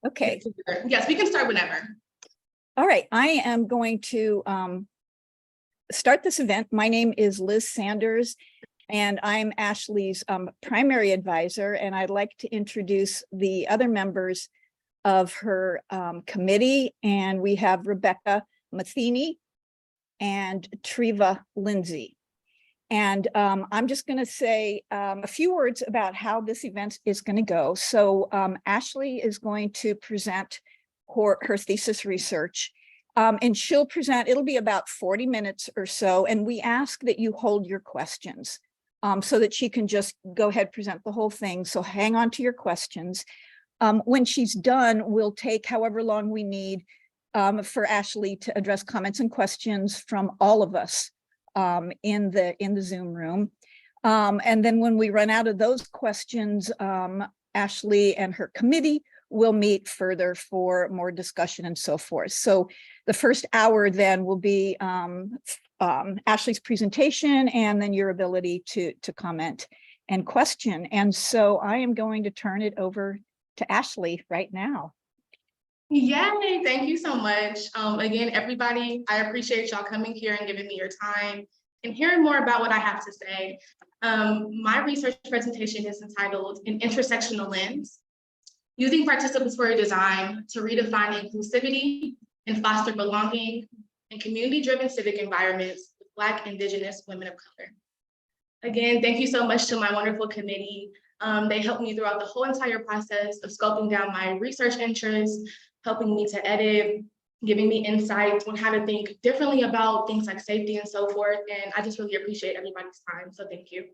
Okay. Yes, we can start whenever. All right. I am going to start this event. My name is Liz Sanders, and I'm Ashley's primary advisor. And I'd like to introduce the other members of her committee. And we have Rebecca Matheny and Treva Lindsay. And I'm just going to say a few words about how this event is going to go. So Ashley is going to present her thesis research, and she'll present, it'll be about 40 minutes or so. And we ask that you hold your questions so that she can just go ahead, present the whole thing. So hang on to your questions. When she's done, we'll take however long we need for Ashley to address comments and questions from all of us in the Zoom room. And then when we run out of those questions, Ashley and her committee will meet further for more discussion and so forth. So the first hour then will be Ashley's presentation and then your ability to comment and question. And so I am going to turn it over to Ashley right now. Yay, thank you so much. Again, everybody, I appreciate y'all coming here and giving me your time and hearing more about what I have to say. My research presentation is entitled An Intersectional Lens, Using Participatory Design to Redefine Inclusivity and Foster Belonging in Community-Driven Civic Environments with Black, Indigenous women of color. Again, thank you so much to my wonderful committee. They helped me throughout the whole entire process of scoping down my research interests, helping me to edit, giving me insights on how to think differently about things like safety and so forth. And I just really appreciate everybody's time, so thank you.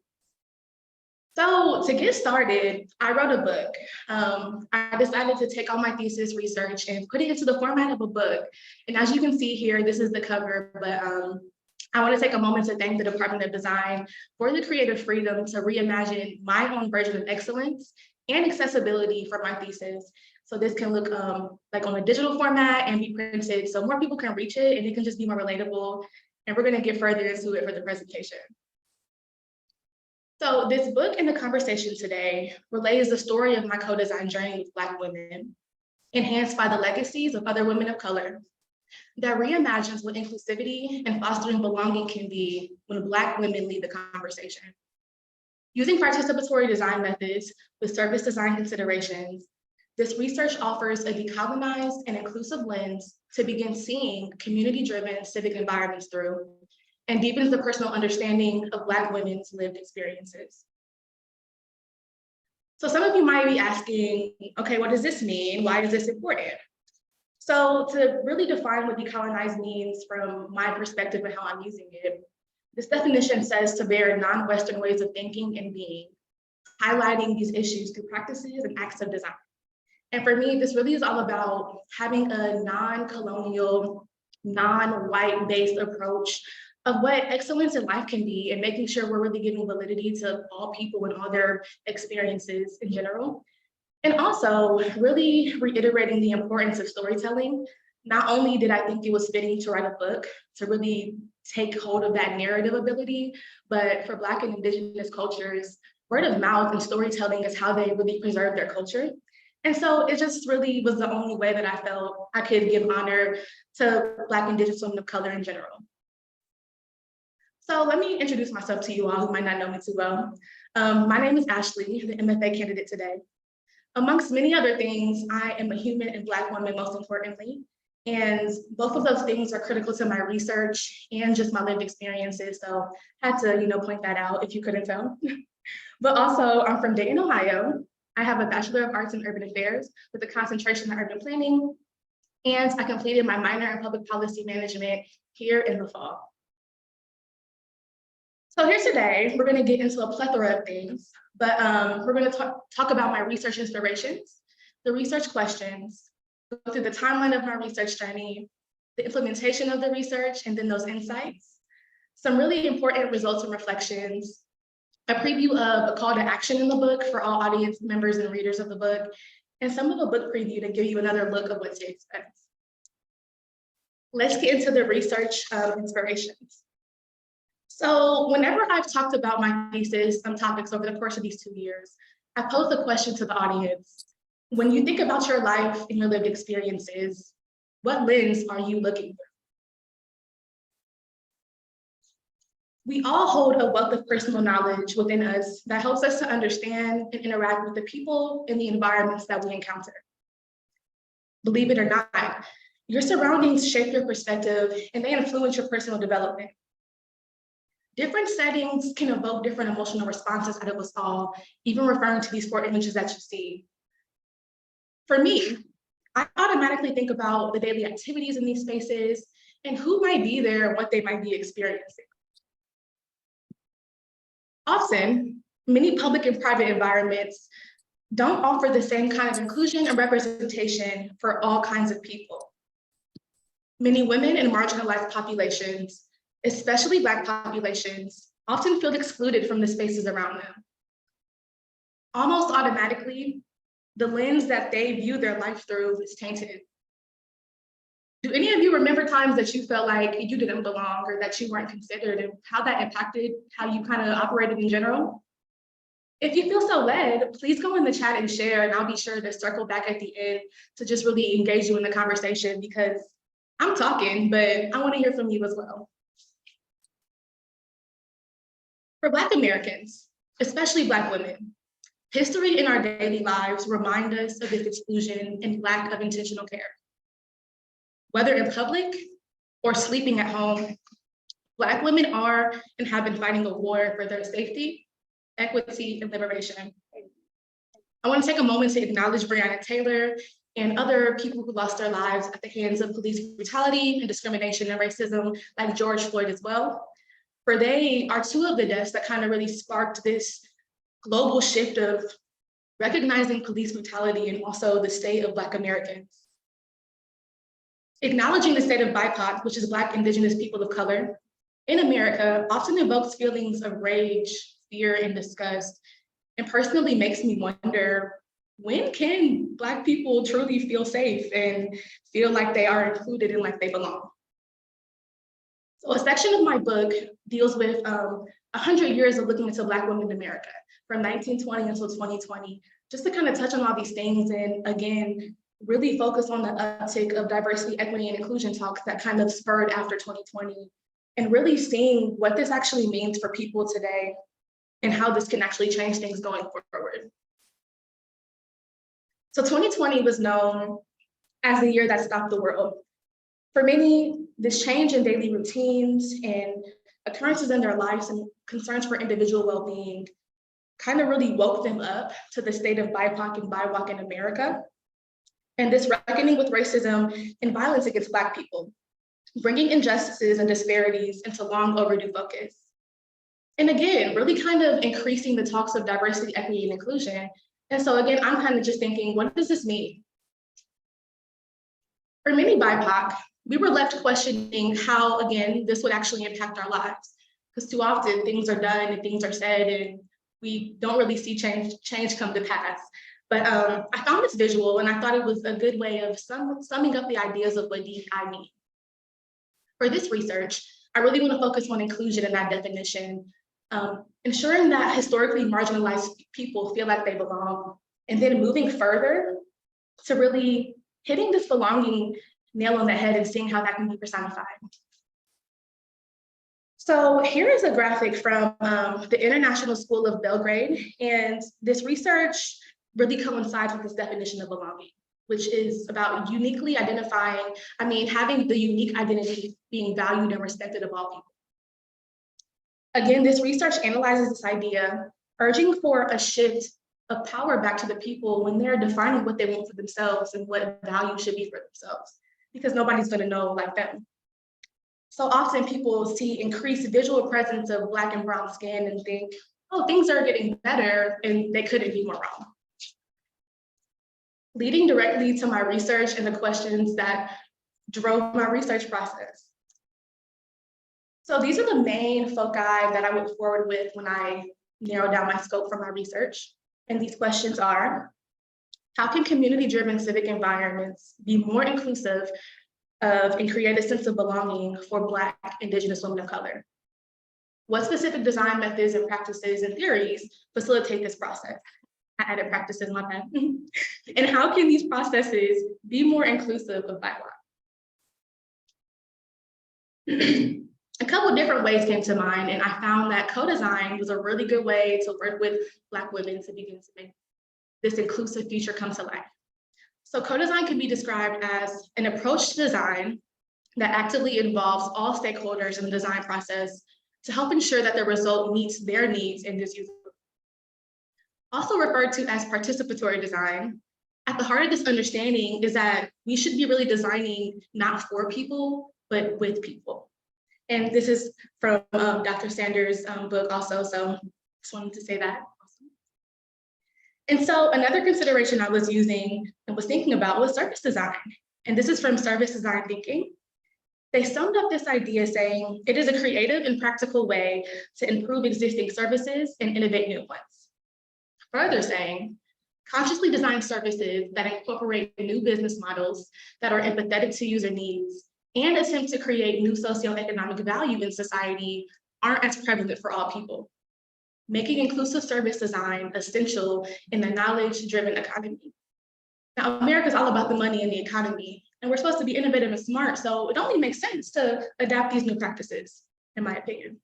So to get started, I wrote a book. I decided to take all my thesis research and put it into the format of a book. And as you can see here, this is the cover, but I want to take a moment to thank the Department of Design for the creative freedom to reimagine my own version of excellence and accessibility for my thesis. So this can look like on a digital format and be printed so more people can reach it and it can just be more relatable. And we're going to get further into it for the presentation. So this book and the conversation today relays the story of my co-design journey with Black women, enhanced by the legacies of other women of color, that reimagines what inclusivity and fostering belonging can be when Black women lead the conversation. Using participatory design methods with service design considerations, this research offers a decolonized and inclusive lens to begin seeing community-driven civic environments through, and deepens the personal understanding of Black women's lived experiences. So some of you might be asking, okay, what does this mean? Why is this important? So to really define what decolonize means from my perspective and how I'm using it, this definition says to bear non-Western ways of thinking and being, highlighting these issues through practices and acts of design. And for me, this really is all about having a non-colonial, non-white based approach of what excellence in life can be and making sure we're really giving validity to all people and all their experiences in general. And also really reiterating the importance of storytelling. Not only did I think it was fitting to write a book to really take hold of that narrative ability, but for Black and Indigenous cultures, word of mouth and storytelling is how they really preserve their culture. And so it just really was the only way that I felt I could give honor to Black Indigenous women of color in general. So let me introduce myself to you all who might not know me too well. My name is Ashley, the MFA candidate today. Amongst many other things, I am a human and Black woman, most importantly. And both of those things are critical to my research and just my lived experiences. So I had to, point that out if you couldn't tell. But also, I'm from Dayton, Ohio. I have a Bachelor of Arts in Urban Affairs with a concentration in urban planning. And I completed my minor in public policy management here in the fall. So here today, we're going to get into a plethora of things, but we're going to talk about my research inspirations, the research questions, go through the timeline of my research journey, the implementation of the research, and then those insights, some really important results and reflections, a preview of a call to action in the book for all audience members and readers of the book, and some of a book preview to give you another look of what to expect. Let's get into the research inspirations. So whenever I've talked about my thesis topics over the course of these 2 years, I posed a question to the audience. When you think about your life and your lived experiences, what lens are you looking through? We all hold a wealth of personal knowledge within us that helps us to understand and interact with the people and the environments that we encounter. Believe it or not, your surroundings shape your perspective and they influence your personal development. Different settings can evoke different emotional responses out of us all, even referring to these 4 images that you see. For me, I automatically think about the daily activities in these spaces and who might be there and what they might be experiencing. Often, many public and private environments don't offer the same kind of inclusion and representation for all kinds of people. Many women and marginalized populations, especially Black populations, often feel excluded from the spaces around them. Almost automatically, the lens that they view their life through is tainted. Do any of you remember times that you felt like you didn't belong or that you weren't considered and how that impacted how you kind of operated in general? If you feel so led, please go in the chat and share, and I'll be sure to circle back at the end to just really engage you in the conversation because I'm talking, but I want to hear from you as well. For Black Americans, especially Black women, history in our daily lives remind us of this exclusion and lack of intentional care. Whether in public or sleeping at home, Black women are and have been fighting a war for their safety, equity, and liberation. I want to take a moment to acknowledge Breonna Taylor and other people who lost their lives at the hands of police brutality and discrimination and racism, like George Floyd as well. For they are 2 of the deaths that kind of really sparked this global shift of recognizing police brutality and also the state of Black Americans. Acknowledging the state of BIPOC, which is Black, Indigenous people of color, in America often evokes feelings of rage, fear, and disgust, and personally makes me wonder, when can Black people truly feel safe and feel like they are included and like they belong? So a section of my book deals with 100 years of looking into Black women in America, from 1920 until 2020, just to kind of touch on all these things and again, really focus on the uptick of diversity, equity, and inclusion talks that kind of spurred after 2020, and really seeing what this actually means for people today and how this can actually change things going forward. So 2020 was known as the year that stopped the world. For many, this change in daily routines and occurrences in their lives and concerns for individual well-being kind of really woke them up to the state of BIPOC and BIWOC in America, and this reckoning with racism and violence against Black people, bringing injustices and disparities into long overdue focus. And again, really kind of increasing the talks of diversity, equity, and inclusion. And so again, I'm kind of just thinking, what does this mean? For many BIPOC, we were left questioning how, again, this would actually impact our lives. Because too often things are done and things are said and we don't really see change come to pass. But I found this visual and I thought it was a good way of summing up the ideas of what DEI mean. For this research, I really want to focus on inclusion in that definition, ensuring that historically marginalized people feel like they belong, and then moving further to really hitting this belonging nail on the head and seeing how that can be personified. So here is a graphic from the International School of Belgrade, and this research really coincides with this definition of belonging, which is about uniquely identifying, having the unique identity being valued and respected of all people. Again, this research analyzes this idea, urging for a shift of power back to the people when they're defining what they want for themselves and what value should be for themselves, because nobody's going to know like them. So often people see increased visual presence of Black and brown skin and think, oh, things are getting better, and they couldn't be more wrong. Leading directly to my research and the questions that drove my research process. So these are the main foci that I went forward with when I narrowed down my scope for my research. And these questions are, how can community-driven civic environments be more inclusive of and create a sense of belonging for Black, Indigenous women of color? What specific design methods and practices and theories facilitate this process? I added practices, my bad. And how can these processes be more inclusive of BIWOC? A couple different ways came to mind, and I found that co-design was a really good way to work with Black women to begin to make this inclusive future come to life. So co-design can be described as an approach to design that actively involves all stakeholders in the design process to help ensure that the result meets their needs and is usable. Also referred to as participatory design, at the heart of this understanding is that we should be really designing not for people, but with people. And this is from Dr. Sanders' book also, so just wanted to say that. And so another consideration I was using and was thinking about was service design. And this is from Service Design Thinking. They summed up this idea saying, it is a creative and practical way to improve existing services and innovate new ones. Further saying, consciously design services that incorporate new business models that are empathetic to user needs and attempt to create new socioeconomic value in society aren't as prevalent for all people, making inclusive service design essential in the knowledge-driven economy. Now, America's all about the money and the economy, and we're supposed to be innovative and smart, so it only makes sense to adapt these new practices, in my opinion.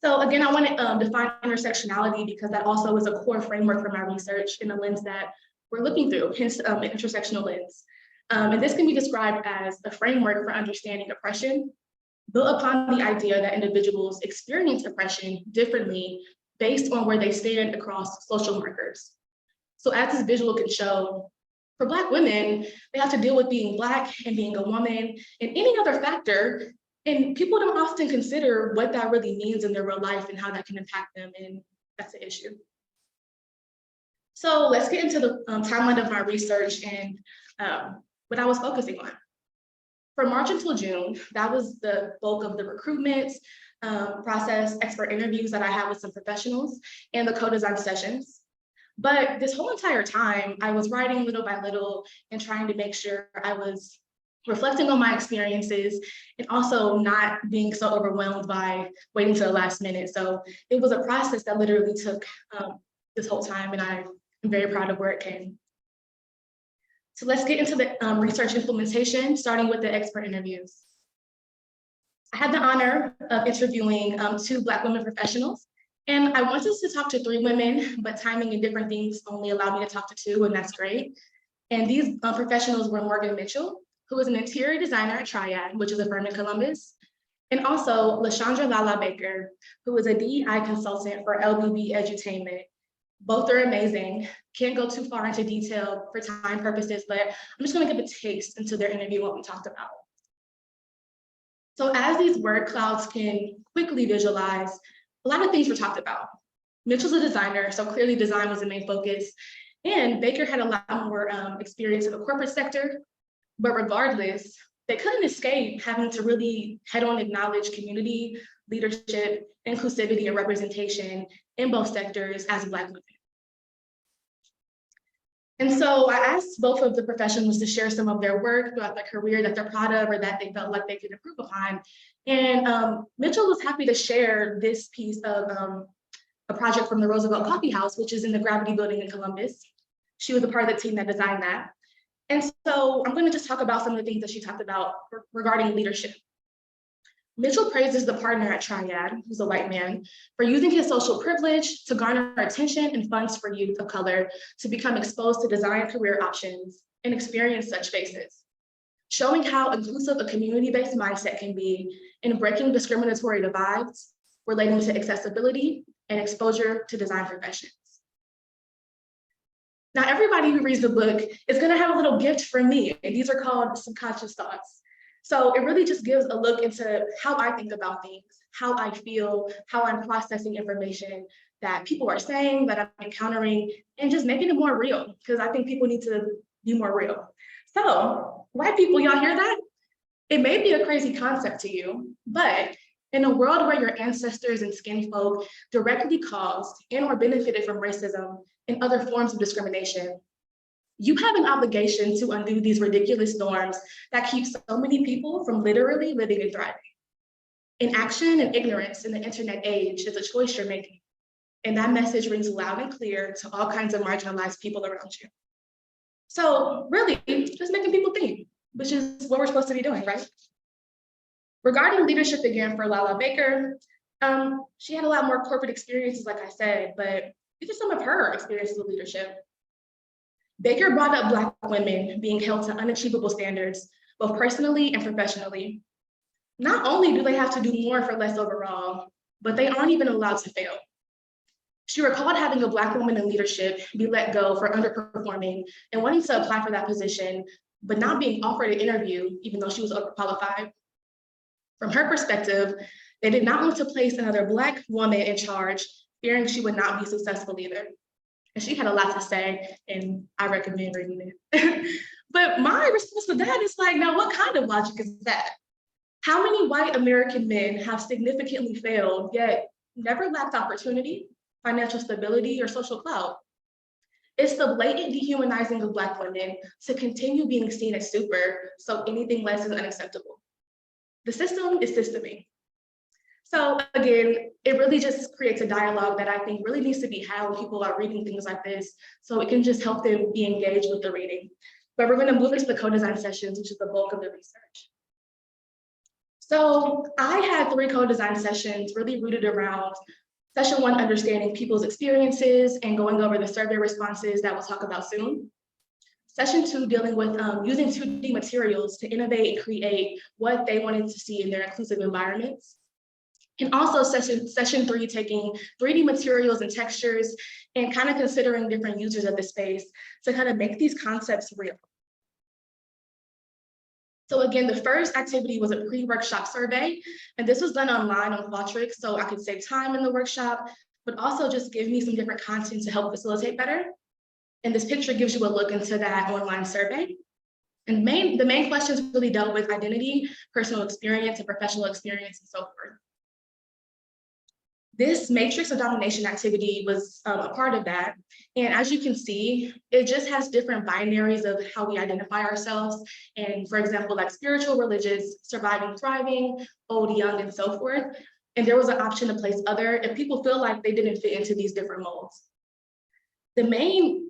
So again, I want to define intersectionality because that also is a core framework for my research in the lens that we're looking through, hence an intersectional lens. And this can be described as a framework for understanding oppression, built upon the idea that individuals experience oppression differently based on where they stand across social markers. So as this visual can show, for Black women, they have to deal with being Black and being a woman and any other factor, and people don't often consider what that really means in their real life and how that can impact them, and that's an issue. So let's get into the timeline of my research and what I was focusing on. From March until June, that was the bulk of the recruitment process, expert interviews that I had with some professionals, and the co-design sessions. But this whole entire time, I was writing little by little and trying to make sure I was reflecting on my experiences and also not being so overwhelmed by waiting to the last minute. So it was a process that literally took this whole time, and I'm very proud of where it came. So let's get into the research implementation, starting with the expert interviews. I had the honor of interviewing 2 Black women professionals, and I wanted to talk to 3 women, but timing and different things only allowed me to talk to 2, and that's great. And these professionals were Morgan Mitchell, who is an interior designer at Triad, which is a firm in Columbus, and also LaShondra Lala Baker, who is a DEI consultant for LBB Edutainment. Both are amazing. Can't go too far into detail for time purposes, but I'm just gonna give a taste into their interview, what we talked about. So as these word clouds can quickly visualize, a lot of things were talked about. Mitchell's a designer, so clearly design was the main focus. And Baker had a lot more experience in the corporate sector, but regardless, they couldn't escape having to really head-on acknowledge community, leadership, inclusivity, and representation in both sectors as Black women. And so I asked both of the professionals to share some of their work throughout their career that they're proud of or that they felt like they could improve upon. And Mitchell was happy to share this piece of a project from the Roosevelt Coffee House, which is in the Gravity Building in Columbus. She was a part of the team that designed that. And so I'm going to just talk about some of the things that she talked about regarding leadership. Mitchell praises the partner at Triad, who's a white man, for using his social privilege to garner attention and funds for youth of color to become exposed to design career options and experience such spaces, showing how inclusive a community-based mindset can be in breaking discriminatory divides relating to accessibility and exposure to design professions. Now, everybody who reads the book is going to have a little gift from me, and these are called subconscious thoughts. So it really just gives a look into how I think about things, how I feel, how I'm processing information that people are saying, that I'm encountering, and just making it more real, because I think people need to be more real. So, white people, y'all hear that? It may be a crazy concept to you, but in a world where your ancestors and skin folk directly caused and or benefited from racism and other forms of discrimination, you have an obligation to undo these ridiculous norms that keep so many people from literally living and thriving. Inaction and ignorance in the internet age is a choice you're making. And that message rings loud and clear to all kinds of marginalized people around you. So really, just making people think, which is what we're supposed to be doing, right? Regarding leadership again for Lala Baker, she had a lot more corporate experiences, like I said, but these are some of her experiences with leadership. Baker brought up Black women being held to unachievable standards, both personally and professionally. Not only do they have to do more for less overall, but they aren't even allowed to fail. She recalled having a Black woman in leadership be let go for underperforming and wanting to apply for that position, but not being offered an interview, even though she was overqualified. From her perspective, they did not want to place another Black woman in charge, fearing she would not be successful either. And she had a lot to say, and I recommend reading it. But my response to that is like, now what kind of logic is that? How many white American men have significantly failed, yet never lacked opportunity, financial stability, or social clout? It's the blatant dehumanizing of Black women to continue being seen as super, so anything less is unacceptable. The system is systeming. So again, it really just creates a dialogue that I think really needs to be had when people are reading things like this, so it can just help them be engaged with the reading. But we're going to move into the co-design sessions, which is the bulk of the research. So I had 3 co-design sessions really rooted around session 1, understanding people's experiences and going over the survey responses that we'll talk about soon. Session 2, dealing with using 2D materials to innovate and create what they wanted to see in their inclusive environments. And also session 3, taking 3D materials and textures and kind of considering different users of the space to kind of make these concepts real. So again, the first activity was a pre-workshop survey, and this was done online on Qualtrics, so I could save time in the workshop, but also just give me some different content to help facilitate better. And this picture gives you a look into that online survey. And the main questions really dealt with identity, personal experience, and professional experience, and so forth. This matrix of domination activity was a part of that. And as you can see, it just has different binaries of how we identify ourselves. And for example, like spiritual, religious, surviving, thriving, old, young, and so forth. And there was an option to place other if people feel like they didn't fit into these different molds. The main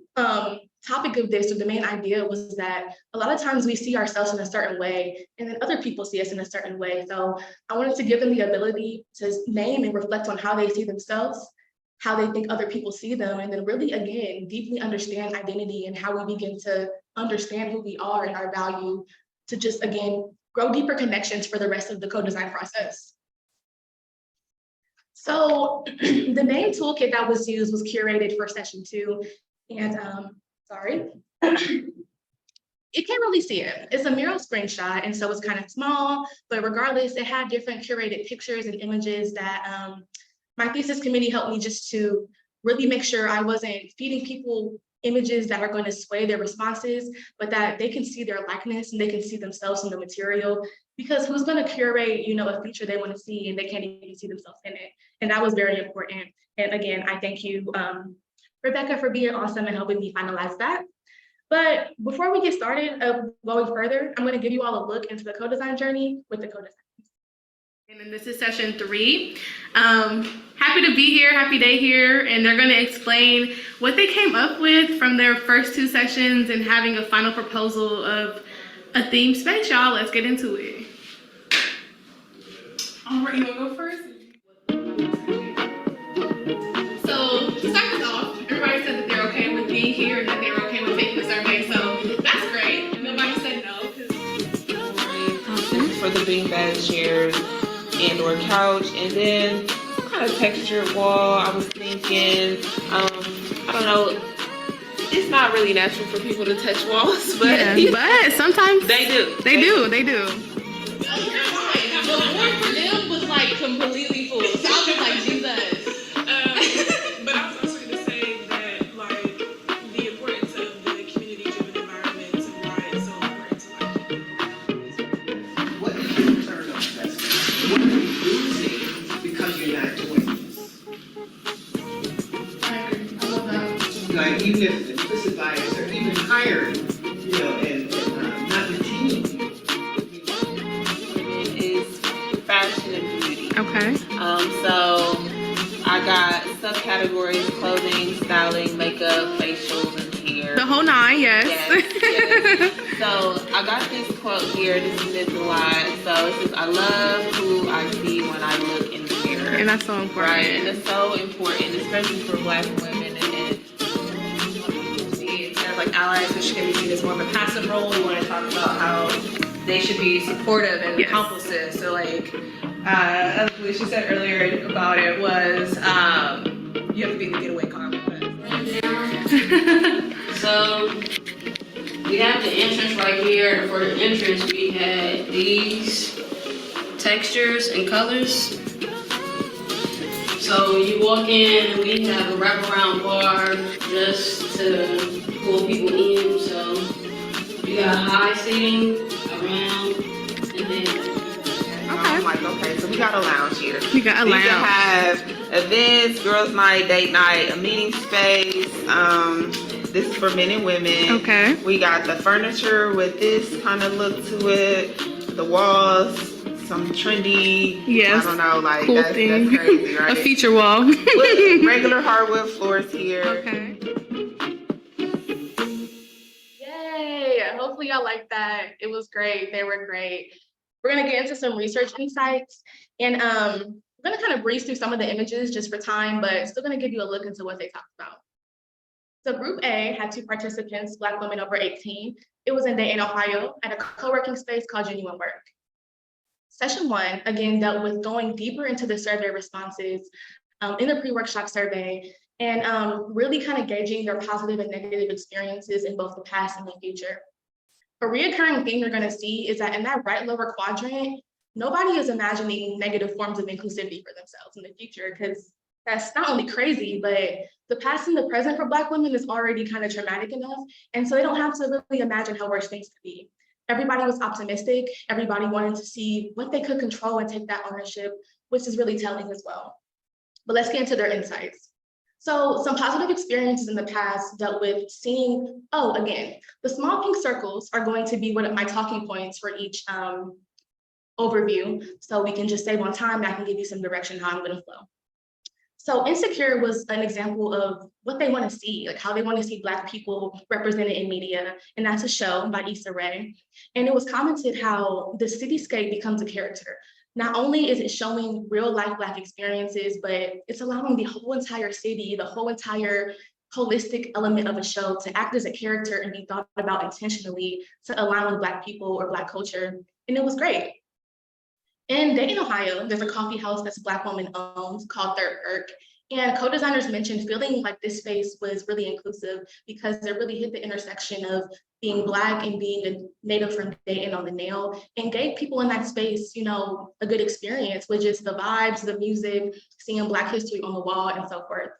topic of this, or the main idea, was that a lot of times we see ourselves in a certain way, and then other people see us in a certain way. So I wanted to give them the ability to name and reflect on how they see themselves, how they think other people see them, and then really, again, deeply understand identity and how we begin to understand who we are and our value to just, again, grow deeper connections for the rest of the co-design process. So the main toolkit that was used was curated for session 2. And sorry, you can't really see it. It's a mural screenshot, and so it's kind of small, but regardless, it had different curated pictures and images that my thesis committee helped me just to really make sure I wasn't feeding people images that are going to sway their responses, but that they can see their likeness and they can see themselves in the material, because who's going to curate, you know, a feature they want to see and they can't even see themselves in it. And that was very important. And again, I thank you, Rebecca, for being awesome and helping me finalize that. But before we get started going further, I'm going to give you all a look into the co-design journey with the co-design. And then this is session 3. Happy to be here, happy day here, and they're going to explain what they came up with from their first 2 sessions and having a final proposal of a theme space. Y'all, let's get into it. All right, you want to go first? So to start this off, everybody said that they're okay with being here and that they're okay with taking the survey, so that's great. Nobody said no. For the beanbag chairs and or couch, and then some kind of textured wall. I was thinking, I don't know, it's not really natural for people to touch walls, but yeah, but sometimes they do. They do. The board for them was like completely full, so I was like, Jesus. But I was also going to say that, like, the importance of the community-driven environment and why it's so important to like. What is your return on investment? What are you losing because you're not doing this? I love that. Like, even if implicit bias or even hired, you know, and not retaining people. Is fashion and beauty. Okay. So I got subcategories categories: clothing, styling, makeup, facials, and hair. The whole nine, yes. Yes. So I got this quote here. This is a lot. So it says, "I love who I see when I look in the mirror." And that's so important. Right, and it's so important, especially for Black women. And see it as like allies, which can be seen as more of a passive role. We want to talk about how they should be supportive and accomplices. So like as Alicia said earlier about it was you have to be in the getaway car. So we have the entrance right here, and for the entrance we had these textures and colors. So you walk in and we have a wraparound bar just to pull people in. So you got high seating around, and then I'm like, okay, so we got a lounge here. We got a We lounge. can have events, girls' night, date night, a meeting space. This is for men and women. Okay. We got the furniture with this kind of look to it. The walls, some trendy. Yes. I don't know, like Cool that's thing. crazy, right? A feature wall. With regular hardwood floors here. Okay. Yay! Hopefully y'all like that. It was great. They were great. We're gonna get into some research insights, and we're gonna kind of breeze through some of the images just for time, but still gonna give you a look into what they talked about. So Group A had 2 participants, Black women over 18. It was in Dayton, Ohio, at a co-working space called Genuine Work. Session 1, again, dealt with going deeper into the survey responses in the pre-workshop survey, and really kind of gauging their positive and negative experiences in both the past and the future. A reoccurring theme you're gonna see is that in that right lower quadrant, nobody is imagining negative forms of inclusivity for themselves in the future, because that's not only crazy, but the past and the present for Black women is already kind of traumatic enough. And so they don't have to really imagine how worse things could be. Everybody was optimistic. Everybody wanted to see what they could control and take that ownership, which is really telling as well. But let's get into their insights. So some positive experiences in the past dealt with seeing, again, the small pink circles are going to be what my talking points for each overview. So we can just save on time and I can give you some direction how I'm gonna flow. So Insecure was an example of what they want to see, like how they want to see Black people represented in media. And that's a show by Issa Rae. And it was commented how the cityscape becomes a character. Not only is it showing real life Black experiences, but it's allowing the whole entire city, the whole entire holistic element of a show to act as a character and be thought about intentionally to align with Black people or Black culture. And it was great. In Dayton, Ohio, there's a coffee house that's a Black woman owned called Third Perk. And co-designers mentioned feeling like this space was really inclusive because it really hit the intersection of being Black and being a native from Dayton on the nail, and gave people in that space, a good experience with just the vibes, the music, seeing Black history on the wall and so forth.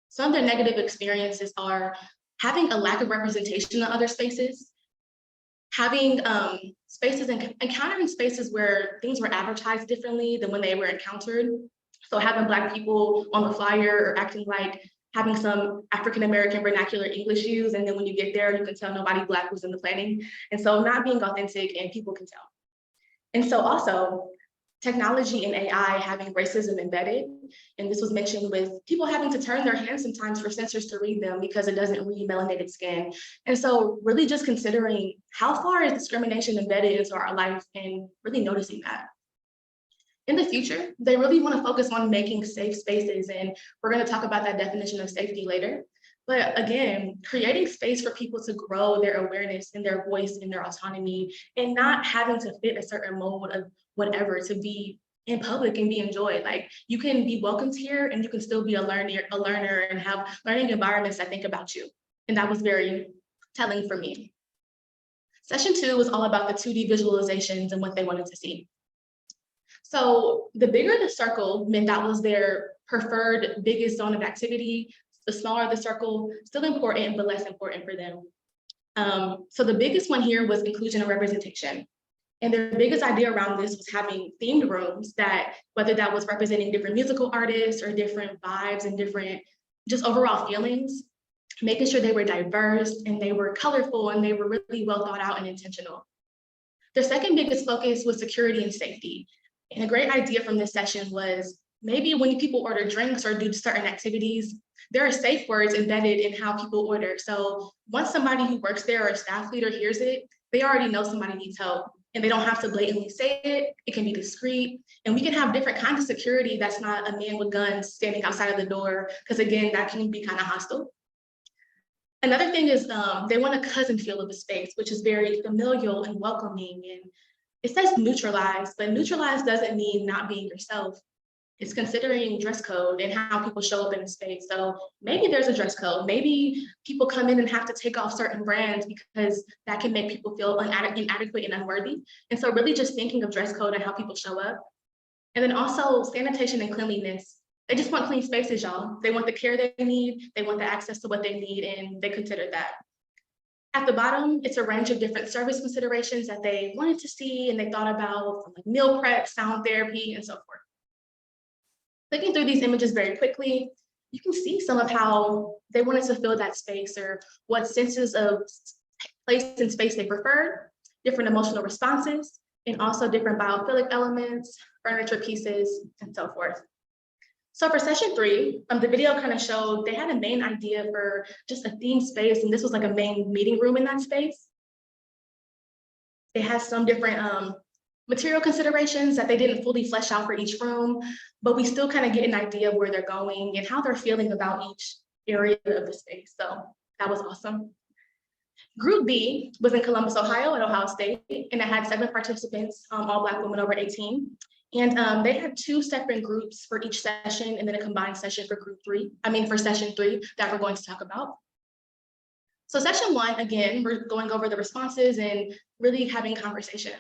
Some of their negative experiences are having a lack of representation in other spaces, having encountering spaces where things were advertised differently than when they were encountered. So having Black people on the flyer or acting like having some African-American vernacular English used, and then when you get there, you can tell nobody Black was in the planning. And so not being authentic, and people can tell. And so also, technology and AI having racism embedded. And this was mentioned with people having to turn their hands sometimes for sensors to read them because it doesn't read melanated skin. And so really just considering how far is discrimination embedded into our life and really noticing that. In the future, they really want to focus on making safe spaces. And we're going to talk about that definition of safety later. But again, creating space for people to grow their awareness and their voice and their autonomy, and not having to fit a certain mold of whatever to be in public and be enjoyed. Like you can be welcomed here and you can still be a learner and have learning environments that think about you. And that was very telling for me. Session 2 was all about the 2D visualizations and what they wanted to see. So the bigger the circle meant that was their preferred biggest zone of activity. The smaller the circle, still important, but less important for them. So the biggest one here was inclusion and representation. And their biggest idea around this was having themed rooms that, whether that was representing different musical artists or different vibes and different just overall feelings, making sure they were diverse and they were colorful and they were really well thought out and intentional. Their second biggest focus was security and safety. And a great idea from this session was maybe when people order drinks or do certain activities, there are safe words embedded in how people order. So once somebody who works there or a staff leader hears it, they already know somebody needs help and they don't have to blatantly say it. It can be discreet, and we can have different kinds of security that's not a man with guns standing outside of the door, because again, that can be kind of hostile. Another thing is they want a cousin feel of the space, which is very familial and welcoming. And it says neutralize, but neutralize doesn't mean not being yourself. It's considering dress code and how people show up in the space. So maybe there's a dress code. Maybe people come in and have to take off certain brands because that can make people feel inadequate and unworthy. And so really just thinking of dress code and how people show up. And then also sanitation and cleanliness. They just want clean spaces, y'all. They want the care they need. They want the access to what they need, and they consider that. At the bottom, it's a range of different service considerations that they wanted to see and they thought about, like meal prep, sound therapy, and so forth. Looking through these images very quickly, you can see some of how they wanted to fill that space or what senses of place and space they preferred, different emotional responses, and also different biophilic elements, furniture pieces, and so forth. So for session 3, the video kind of showed they had a main idea for just a themed space, and this was like a main meeting room in that space. They had some different material considerations that they didn't fully flesh out for each room, but we still kind of get an idea of where they're going and how they're feeling about each area of the space. So that was awesome. Group B was in Columbus, Ohio at Ohio State, and it had 7 participants, all Black women over 18. And they had 2 separate groups for each session and then a combined session for for session 3 that we're going to talk about. So session 1, again, we're going over the responses and really having conversation.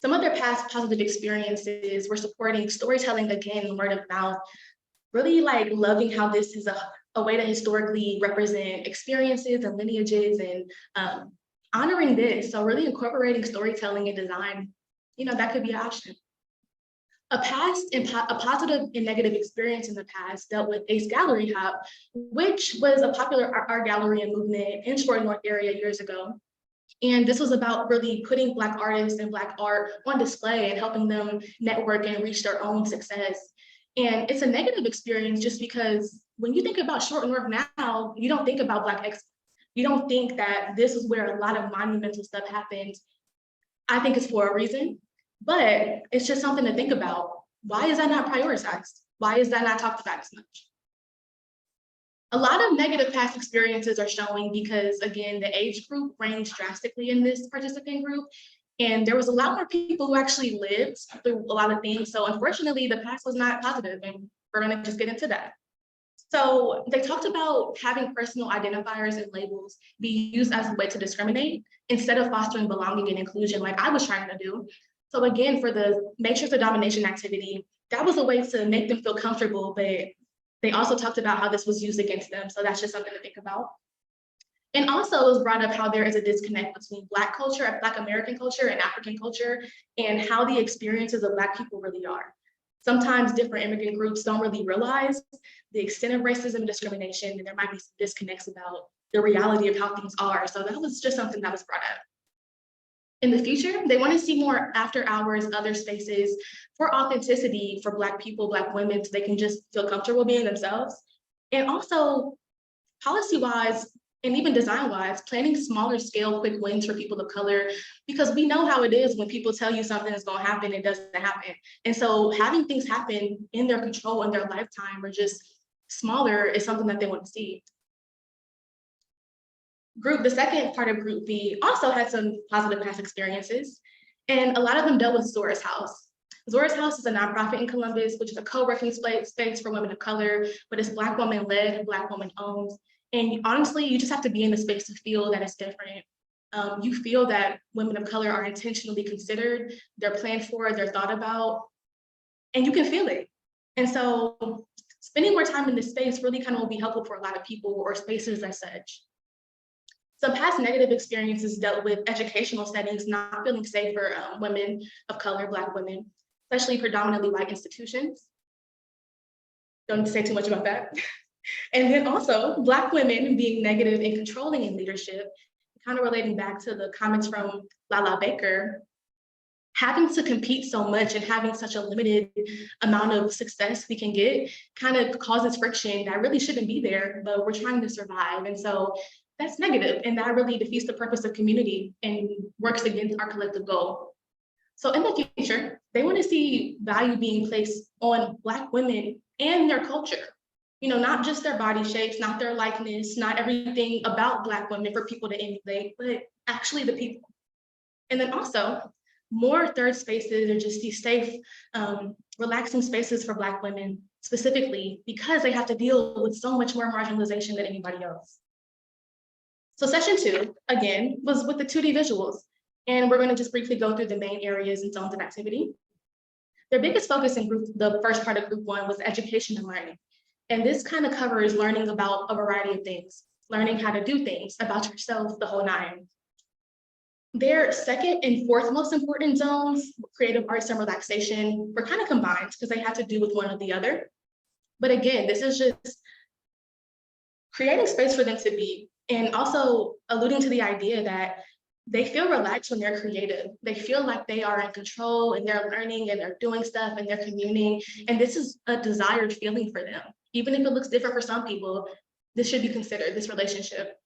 Some of their past positive experiences were supporting storytelling, again, word of mouth, really like loving how this is a way to historically represent experiences and lineages and honoring this. So really incorporating storytelling and design, that could be an option. A positive and negative experience in the past dealt with Ace Gallery Hop, which was a popular art gallery and movement in Short North area years ago. And this was about really putting Black artists and Black art on display and helping them network and reach their own success. And it's a negative experience just because when you think about Short North now, you don't think about Black excellence. You don't think that this is where a lot of monumental stuff happened. I think it's for a reason, but it's just something to think about. Why is that not prioritized? Why is that not talked about as much? A lot of negative past experiences are showing because, again, the age group ranged drastically in this participant group, and there was a lot more people who actually lived through a lot of things. So unfortunately, the past was not positive, and we're gonna just get into that. So they talked about having personal identifiers and labels be used as a way to discriminate instead of fostering belonging and inclusion like I was trying to do. So again, for the matrix of domination activity, that was a way to make them feel comfortable, but they also talked about how this was used against them. So that's just something to think about. And also it was brought up how there is a disconnect between Black culture, Black American culture and African culture, and how the experiences of Black people really are. Sometimes different immigrant groups don't really realize the extent of racism and discrimination, and there might be some disconnects about the reality of how things are. So that was just something that was brought up. In the future, they want to see more after hours, other spaces for authenticity for Black people, Black women, so they can just feel comfortable being themselves. And also policy-wise and even design-wise, planning smaller scale quick wins for people of color, because we know how it is when people tell you something is going to happen, it doesn't happen. And so having things happen in their control in their lifetime or just smaller is something that they want to see. The second part of Group B also had some positive past experiences, and a lot of them dealt with Zora's House. Zora's House is a nonprofit in Columbus, which is a co-working space for women of color, but it's Black woman led, Black woman owned. And honestly, you just have to be in the space to feel that it's different. You feel that women of color are intentionally considered, they're planned for, they're thought about, and you can feel it. And so spending more time in this space really kind of will be helpful for a lot of people or spaces as such. Some past negative experiences dealt with educational settings not feeling safe for women of color, Black women, especially predominantly white institutions. Don't say too much about that. And then also Black women being negative and controlling in leadership, kind of relating back to the comments from Lala Baker. having to compete so much and having such a limited amount of success we can get kind of causes friction that really shouldn't be there, but we're trying to survive. And so that's negative, and that really defeats the purpose of community and works against our collective goal. So in the future, they want to see value being placed on Black women and their culture. You know, not just their body shapes, not their likeness, not everything about Black women for people to emulate, but actually the people. And then also more third spaces, or just these safe, relaxing spaces for Black women specifically, because they have to deal with so much more marginalization than anybody else. So session 2, again, was with the 2D visuals. And we're going to just briefly go through the main areas and zones of activity. Their biggest focus in the first part of group 1 was education and learning. And this kind of covers learning about a variety of things, learning how to do things about yourself, the whole nine. Their second and fourth most important zones, creative arts and relaxation, were kind of combined because they had to do with one or the other. But again, this is just creating space for them to be, and also alluding to the idea that they feel relaxed when they're creative. They feel like they are in control and they're learning and they're doing stuff and they're communing. And this is a desired feeling for them. Even if it looks different for some people, this should be considered, this relationship.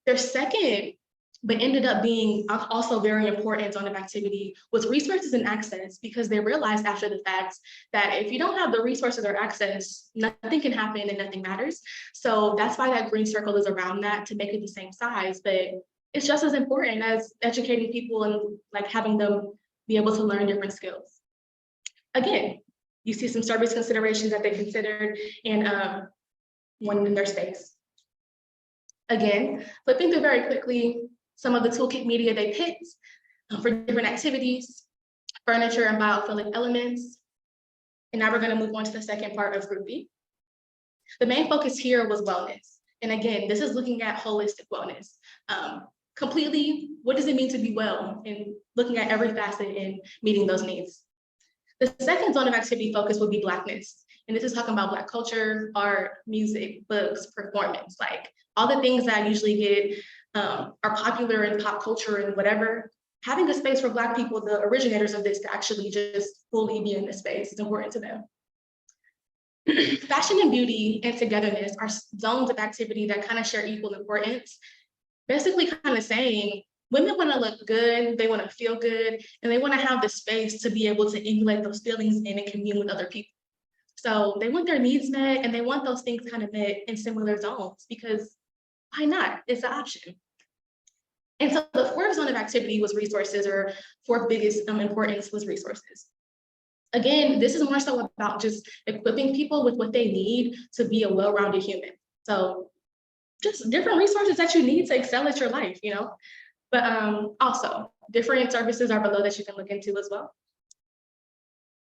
Their second, but ended up being also very important zone of activity, was resources and access, because they realized after the fact that if you don't have the resources or access, nothing can happen and nothing matters. So that's why that green circle is around that, to make it the same size, but it's just as important as educating people and like having them be able to learn different skills. Again, you see some service considerations that they considered and one in their space. Again, flipping through very quickly, some of the toolkit media they picked for different activities, furniture and biophilic elements. And now we're going to move on to the second part of Group B. The main focus here was wellness. And again, this is looking at holistic wellness. Completely, what does it mean to be well, and looking at every facet and meeting those needs. The second zone of activity focus would be Blackness. And this is talking about Black culture, art, music, books, performance, like all the things that usually get are popular in pop culture and whatever. Having a space for Black people, the originators of this, to actually just fully be in this space is important to them. Fashion and beauty and togetherness are zones of activity that kind of share equal importance. Basically kind of saying women want to look good, they want to feel good, and they want to have the space to be able to emulate those feelings in and commune with other people. So they want their needs met, and they want those things kind of met in similar zones, because why not? It's an option. And so the fourth zone of activity was resources, or fourth biggest importance was resources. Again, this is more so about just equipping people with what they need to be a well-rounded human. So just different resources that you need to excel at your life, you know? But also, different services are below that you can look into as well.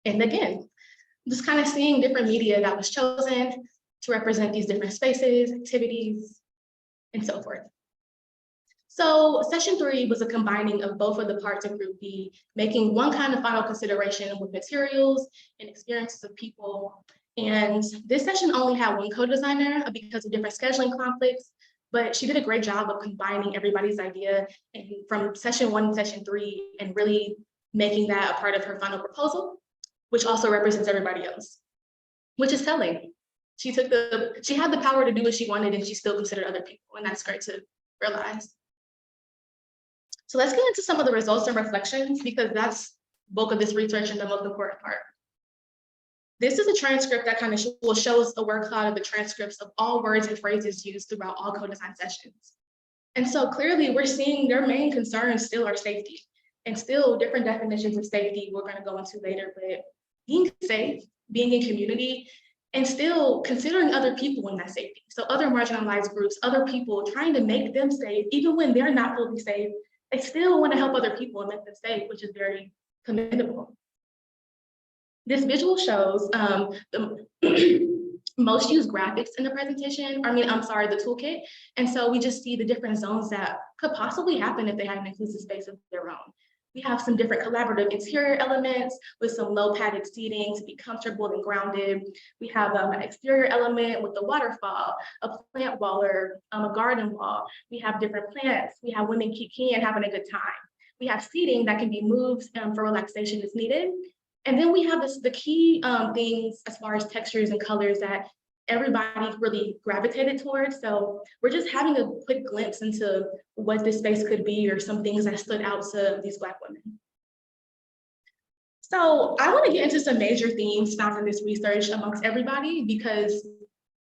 And again, just kind of seeing different media that was chosen to represent these different spaces, activities, and so forth. So session 3 was a combining of both of the parts of Group B, making one kind of final consideration with materials and experiences of people. And this session only had one co-designer because of different scheduling conflicts, but she did a great job of combining everybody's idea and from session 1 to session 3, and really making that a part of her final proposal, which also represents everybody else, which is telling. She had the power to do what she wanted, and she still considered other people, and that's great to realize. So let's get into some of the results and reflections, because that's the bulk of this research and the most important part. This is a transcript that kind of shows a word cloud of the transcripts of all words and phrases used throughout all co-design sessions. And so clearly we're seeing their main concerns still are safety, and still different definitions of safety we're going to go into later, but being safe, being in community, and still considering other people in that safety. So other marginalized groups, other people, trying to make them safe, even when they're not fully safe, they still want to help other people and make them safe, which is very commendable. This visual shows the most used graphics in the presentation, the toolkit. And so we just see the different zones that could possibly happen if they had an inclusive space of their own. We have some different collaborative interior elements with some low padded seating to be comfortable and grounded. We have an exterior element with the waterfall, a plant wall, or a garden wall. We have different plants. We have women kicking and having a good time. We have seating that can be moved for relaxation as needed. And then we have the key things as far as textures and colors that everybody really gravitated towards. So we're just having a quick glimpse into what this space could be or some things that stood out to these Black women. So I want to get into some major themes found in this research amongst everybody, because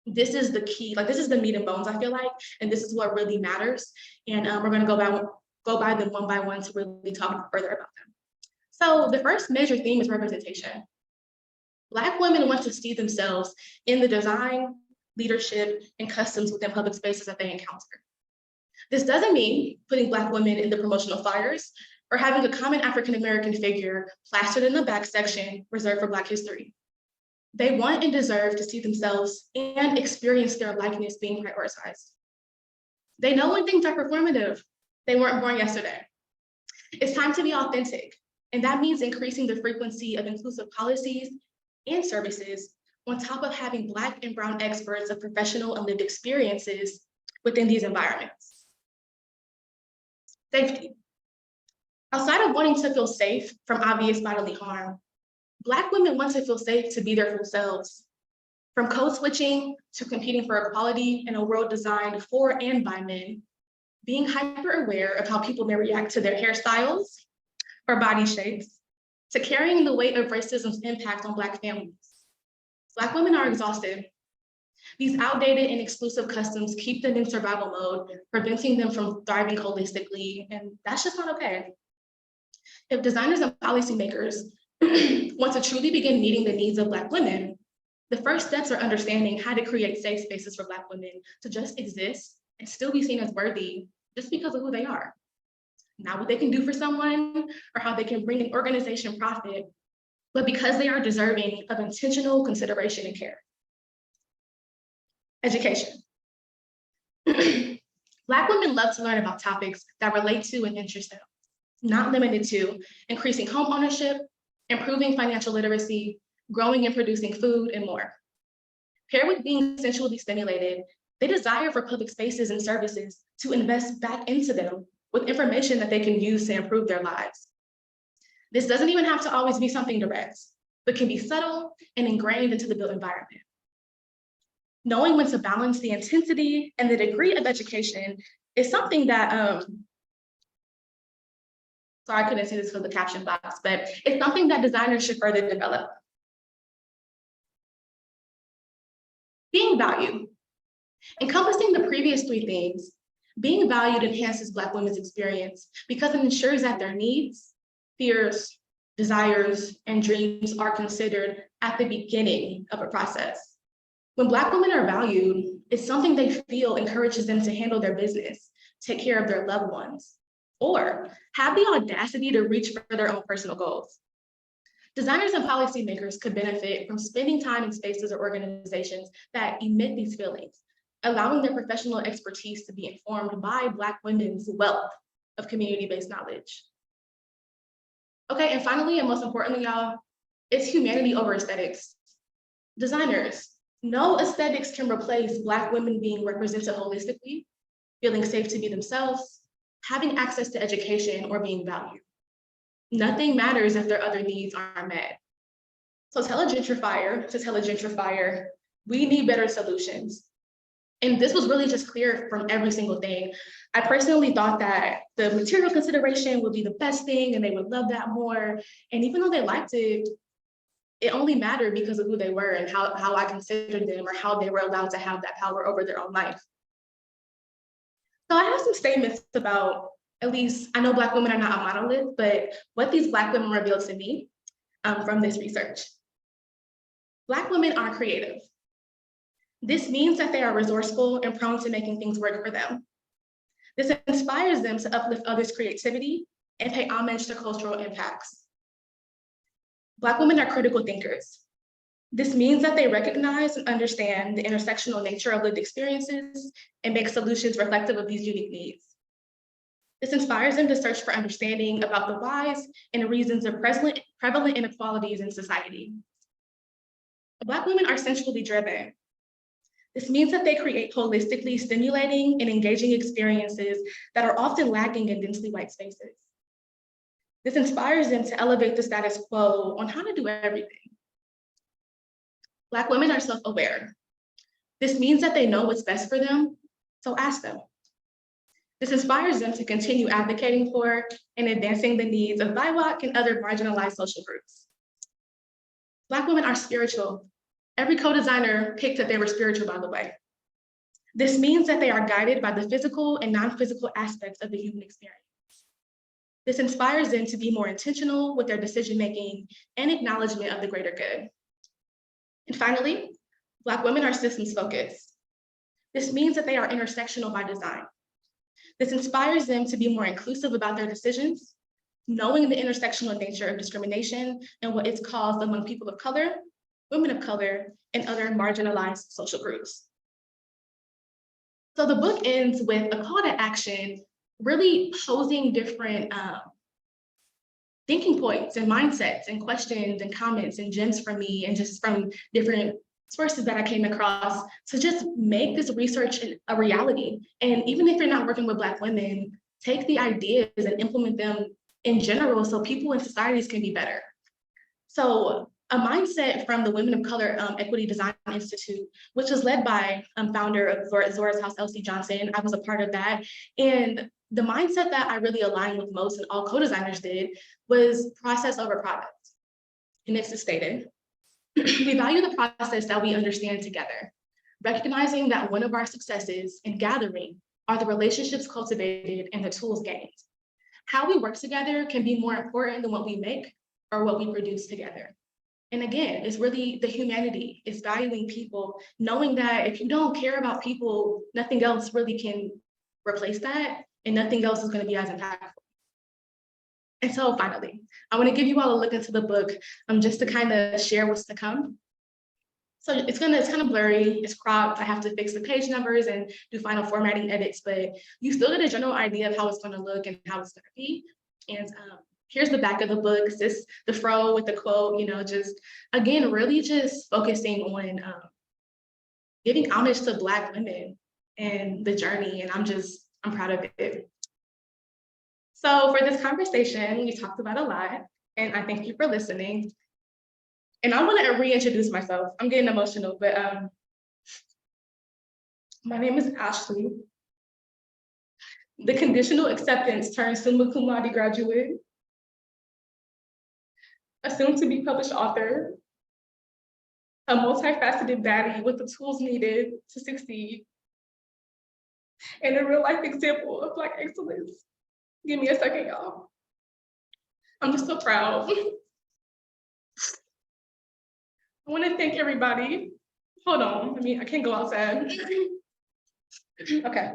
this is the key, like this is the meat and bones, I feel like, and this is what really matters. And we're going to go by them one by one to really talk further about them. So the first major theme is representation. Black women want to see themselves in the design, leadership, and customs within public spaces that they encounter. This doesn't mean putting Black women in the promotional flyers or having a common African-American figure plastered in the back section reserved for Black history. They want and deserve to see themselves and experience their likeness being prioritized. They know when things are performative. They weren't born yesterday. It's time to be authentic, and that means increasing the frequency of inclusive policies and services on top of having Black and Brown experts of professional and lived experiences within these environments. Safety. Outside of wanting to feel safe from obvious bodily harm, Black women want to feel safe to be their full selves. From code switching to competing for equality in a world designed for and by men, being hyper aware of how people may react to their hairstyles or body shapes, to carrying the weight of racism's impact on Black families. Black women are exhausted. These outdated and exclusive customs keep them in survival mode, preventing them from thriving holistically, and that's just not okay. If designers and policymakers want to truly begin meeting the needs of Black women, the first steps are understanding how to create safe spaces for Black women to just exist and still be seen as worthy just because of who they are. Not what they can do for someone or how they can bring an organization profit, but because they are deserving of intentional consideration and care. Education. Black women love to learn about topics that relate to and interest them, not limited to increasing home ownership, improving financial literacy, growing and producing food, and more. Paired with being sensually stimulated, they desire for public spaces and services to invest back into them with information that they can use to improve their lives. This doesn't even have to always be something direct, but can be subtle and ingrained into the built environment. Knowing when to balance the intensity and the degree of education is something that, sorry, I couldn't see this for the caption box, but it's something that designers should further develop. Being valued. Encompassing the previous three themes, being valued enhances Black women's experience because it ensures that their needs, fears, desires, and dreams are considered at the beginning of a process. When Black women are valued, it's something they feel encourages them to handle their business, take care of their loved ones, or have the audacity to reach for their own personal goals. Designers and policymakers could benefit from spending time in spaces or organizations that emit these feelings, allowing their professional expertise to be informed by Black women's wealth of community-based knowledge. Okay, and finally, and most importantly, y'all, it's humanity over aesthetics. Designers, no aesthetics can replace Black women being represented holistically, feeling safe to be themselves, having access to education, or being valued. Nothing matters if their other needs aren't met. So tell a gentrifier, we need better solutions. And this was really just clear from every single thing. I personally thought that the material consideration would be the best thing and they would love that more. And even though they liked it, it only mattered because of who they were and how I considered them or how they were allowed to have that power over their own life. So I have some statements about, at least I know Black women are not a monolith, but what these Black women revealed to me from this research. Black women are creative. This means that they are resourceful and prone to making things work for them. This inspires them to uplift others' creativity and pay homage to cultural impacts. Black women are critical thinkers. This means that they recognize and understand the intersectional nature of lived experiences and make solutions reflective of these unique needs. This inspires them to search for understanding about the whys and reasons of prevalent inequalities in society. Black women are sensually driven. This means that they create holistically stimulating and engaging experiences that are often lacking in densely white spaces. This inspires them to elevate the status quo on how to do everything. Black women are self-aware. This means that they know what's best for them, so ask them. This inspires them to continue advocating for and advancing the needs of BIWOC and other marginalized social groups. Black women are spiritual. Every co-designer picked that they were spiritual, by the way. This means that they are guided by the physical and non-physical aspects of the human experience. This inspires them to be more intentional with their decision-making and acknowledgement of the greater good. And finally, Black women are systems focused. This means that they are intersectional by design. This inspires them to be more inclusive about their decisions, knowing the intersectional nature of discrimination and what it's caused among people of color, women of color, and other marginalized social groups. So the book ends with a call to action, really posing different thinking points and mindsets and questions and comments and gems from me and just from different sources that I came across to just make this research a reality. And even if you're not working with Black women, take the ideas and implement them in general so people in societies can be better. So a mindset from the Women of Color Equity Design Institute, which was led by founder of Zora's House, Elsie Johnson. I was a part of that. And the mindset that I really aligned with most and all co-designers did was process over product. And this is stated. We value the process that we understand together, recognizing that one of our successes in gathering are the relationships cultivated and the tools gained. How we work together can be more important than what we make or what we produce together. And again, it's really the humanity, it's valuing people, knowing that if you don't care about people, nothing else really can replace that, and nothing else is going to be as impactful. And so finally, I want to give you all a look into the book just to kind of share what's to come. So it's kind of blurry, it's cropped, I have to fix the page numbers and do final formatting edits, but you still get a general idea of how it's going to look and how it's going to be. And here's the back of the book, this the fro with the quote, just again, really just focusing on giving homage to Black women and the journey, and I'm proud of it. So for this conversation, we talked about a lot, and I thank you for listening. And I want to reintroduce myself. I'm getting emotional, but my name is Ashley, the conditional acceptance turned summa cum laude graduate, a soon-to-be published author, a multifaceted baddie with the tools needed to succeed, and a real-life example of Black excellence. Give me a second, y'all. I'm just so proud. I want to thank everybody. Hold on, I can't go outside. Okay,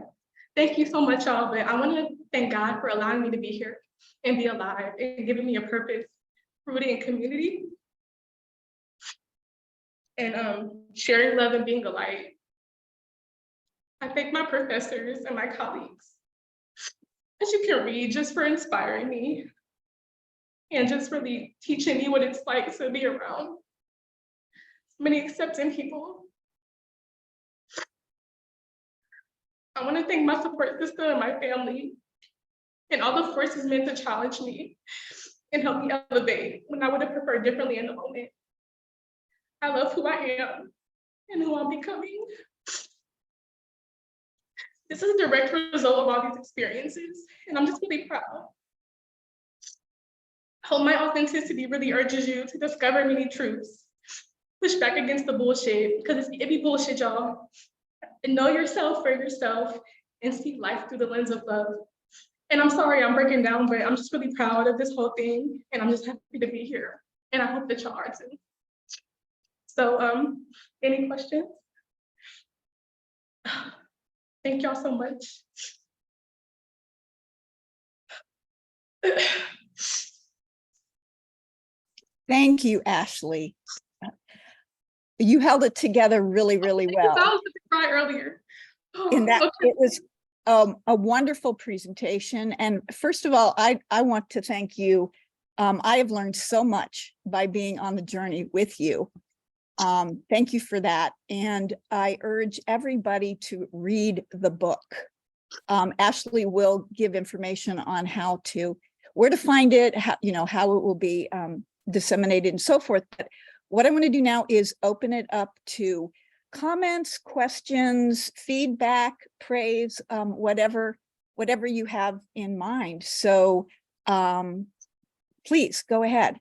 thank you so much, y'all, but I want to thank God for allowing me to be here and be alive and giving me a purpose rooted in community and sharing love and being a light. I thank my professors and my colleagues, as you can read, just for inspiring me and just really teaching me what it's like to be around so many accepting people. I want to thank my support system and my family and all the forces meant to challenge me and help me elevate when I would have preferred differently in the moment. I love who I am and who I'm becoming. This is a direct result of all these experiences, and I'm just really proud. I hope my authenticity really urges you to discover many truths, push back against the bullshit, because it be bullshit, y'all, and know yourself for yourself and see life through the lens of love. And I'm sorry I'm breaking down, but I'm just really proud of this whole thing, and I'm just happy to be here, and I hope that y'all are too. So, any questions? Thank y'all so much. Thank you, Ashley. You held it together really, really well. I was going to cry earlier. In that, Okay. it was a wonderful presentation. And first of all, I want to thank you. I have learned so much by being on the journey with you. Thank you for that. And I urge everybody to read the book. Ashley will give information on how to. where to find it, how, how it will be disseminated and so forth. But what I'm going to do now is open it up to comments, questions, feedback, praise, whatever you have in mind. So please go ahead.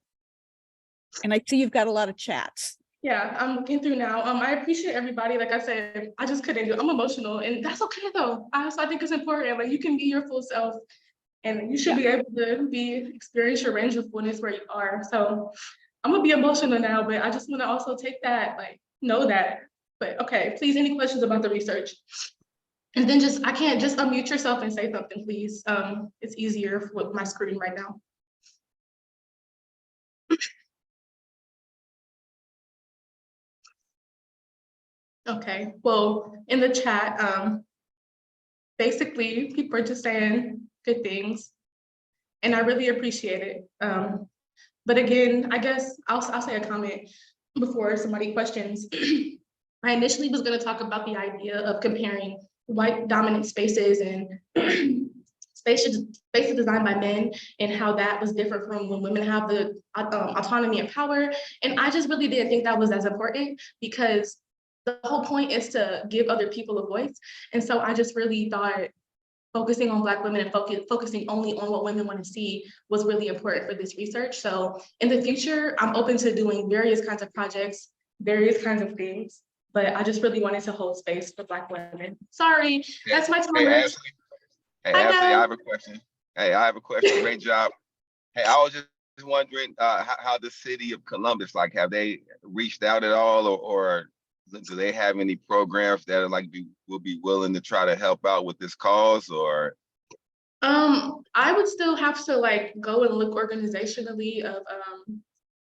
And I see you've got a lot of chats. Yeah, I'm looking through now. I appreciate everybody. Like I said, I just couldn't do it. I'm emotional, and that's okay though. I think it's important. Like, you can be your full self, and you should be able to experience your range of fullness where you are. So I'm gonna be emotional now, but I just want to also take that, like, know that. But okay, please, any questions about the research? And then I can't just unmute yourself and say something, please. It's easier with my screen right now. Okay, well, in the chat, basically people are just saying good things, and I really appreciate it. But again, I guess I'll say a comment before somebody questions. I initially was going to talk about the idea of comparing white dominant spaces and spaces designed by men, and how that was different from when women have the autonomy and power. And I just really didn't think that was as important, because the whole point is to give other people a voice. And so I just really thought focusing on Black women and focusing only on what women want to see was really important for this research. So in the future, I'm open to doing various kinds of projects, various kinds of things, but I just really wanted to hold space for Black women. Sorry, that's my time. Hey, Ashley, I have a question. Hey, I have a question. Great job. Hey, I was just wondering how the city of Columbus, like, have they reached out at all, or do they have any programs that are like will be willing to try to help out with this cause? Or I would still have to like go and look organizationally of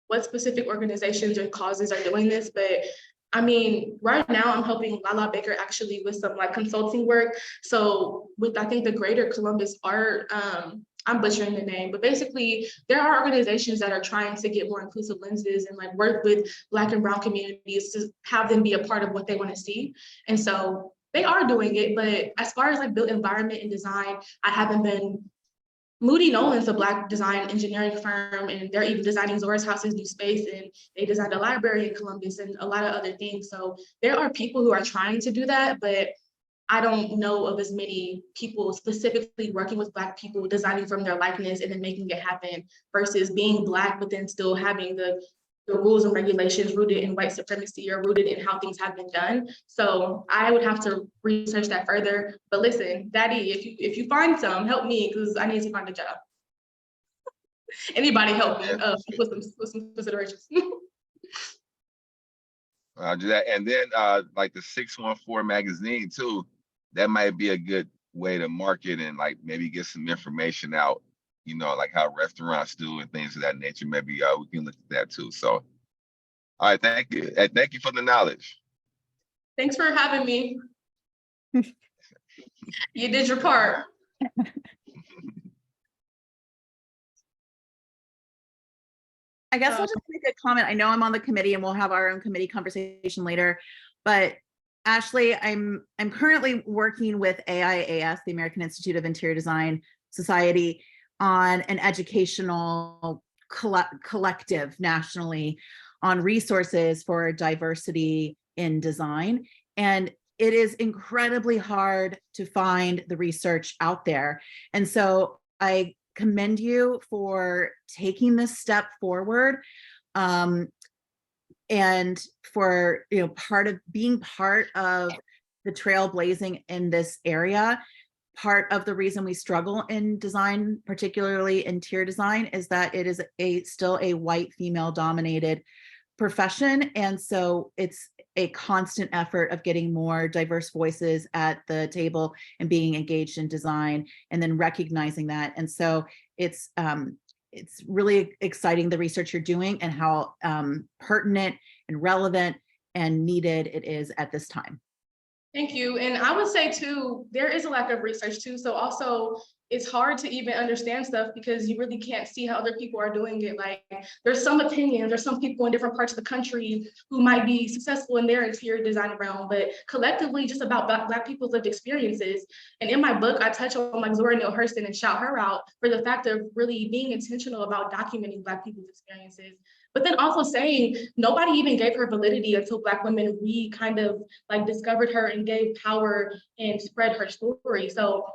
what specific organizations or causes are doing this, but I mean, right now I'm helping Lala Baker actually with some like consulting work. So with, I think, the Greater Columbus Art, I'm butchering the name, but basically there are organizations that are trying to get more inclusive lenses and like work with Black and Brown communities to have them be a part of what they want to see. And so they are doing it, but as far as like built environment and design, I haven't been. Moody Nolan's a Black design engineering firm, and they're even designing Zora's House's new space, and they designed a library in Columbus and a lot of other things. So there are people who are trying to do that, but I don't know of as many people specifically working with Black people, designing from their likeness and then making it happen, versus being Black, but then still having the rules and regulations rooted in white supremacy or rooted in how things have been done. So I would have to research that further. But listen, Daddy, if you find some, help me, because I need to find a job. Anybody help me with some considerations. I'll do that. And then like the 614 magazine too, that might be a good way to market and like maybe get some information out, you know, like how restaurants do and things of that nature. Maybe we can look at that too. So, all right, thank you. And thank you for the knowledge. Thanks for having me. You did your part. I guess I'll just make a comment. I know I'm on the committee and we'll have our own committee conversation later, but Ashley, I'm currently working with AIAS, the American Institute of Interior Design Society, on an educational collective nationally on resources for diversity in design. And it is incredibly hard to find the research out there. And so I commend you for taking this step forward, and for being part of the trailblazing in this area. Part of the reason we struggle in design, particularly interior design, is that it is still a white female dominated profession. And so it's a constant effort of getting more diverse voices at the table and being engaged in design and then recognizing that. And so it's really exciting, the research you're doing and how pertinent and relevant and needed it is at this time. Thank you. And I would say too, there is a lack of research too. So also it's hard to even understand stuff because you really can't see how other people are doing it. Like there's some opinions, there's some people in different parts of the country who might be successful in their interior design realm, but collectively just about Black people's lived experiences. And in my book, I touch on like Zora Neale Hurston and shout her out for the fact of really being intentional about documenting Black people's experiences. But then also saying nobody even gave her validity until Black women, we kind of like discovered her and gave power and spread her story. So